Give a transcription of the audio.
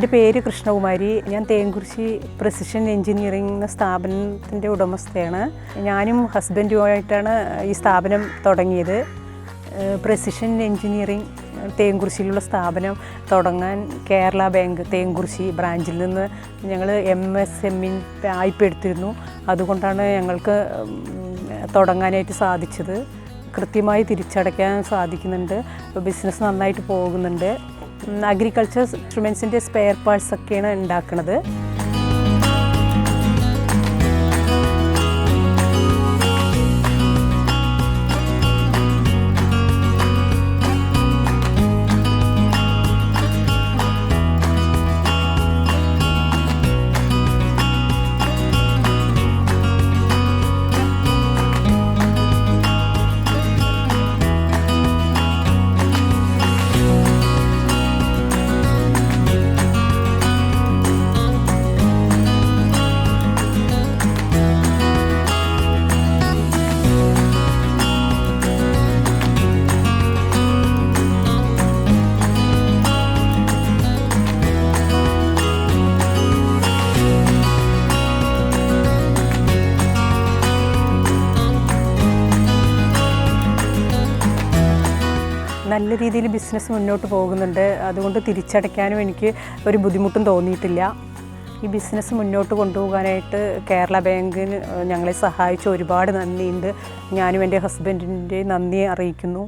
എൻ്റെ പേര് കൃഷ്ണകുമാരി. ഞാൻ തേങ്കുറിശ്ശി പ്രിസിഷൻ എഞ്ചിനീയറിംഗ് എന്ന സ്ഥാപനത്തിൻ്റെ ഉടമസ്ഥയാണ്. ഞാനും ഹസ്ബൻഡുമായിട്ടാണ് ഈ സ്ഥാപനം തുടങ്ങിയത്. പ്രിസിഷൻ എഞ്ചിനീയറിംഗ് തേങ്കുറിശ്ശിയിലുള്ള സ്ഥാപനം തുടങ്ങാൻ കേരള ബാങ്ക് തേങ്കുറിശ്ശി ബ്രാഞ്ചിൽ നിന്ന് ഞങ്ങൾ MSME വായ്പ എടുത്തിരുന്നു. അതുകൊണ്ടാണ് ഞങ്ങൾക്ക് തുടങ്ങാനായിട്ട് സാധിച്ചത്. കൃത്യമായി തിരിച്ചടയ്ക്കാൻ സാധിക്കുന്നുണ്ട്. ബിസിനസ് നന്നായിട്ട് പോകുന്നുണ്ട്. അഗ്രികൾച്ചർ ഇൻസ്ട്രുമെൻസിൻ്റെ സ്പെയർ പാർട്സ് ഒക്കെയാണ് ഉണ്ടാക്കുന്നത്. നല്ല രീതിയിൽ ബിസിനസ് മുന്നോട്ട് പോകുന്നുണ്ട്. അതുകൊണ്ട് തിരിച്ചടയ്ക്കാനും എനിക്ക് ഒരു ബുദ്ധിമുട്ടും തോന്നിയിട്ടില്ല. ഈ ബിസിനസ് മുന്നോട്ട് കൊണ്ടുപോകാനായിട്ട് കേരള ബാങ്കിന് ഞങ്ങളെ സഹായിച്ച ഒരുപാട് നന്ദിയുണ്ട്. ഞാനും എൻ്റെ ഹസ്ബൻഡിൻ്റെ നന്ദി അറിയിക്കുന്നു.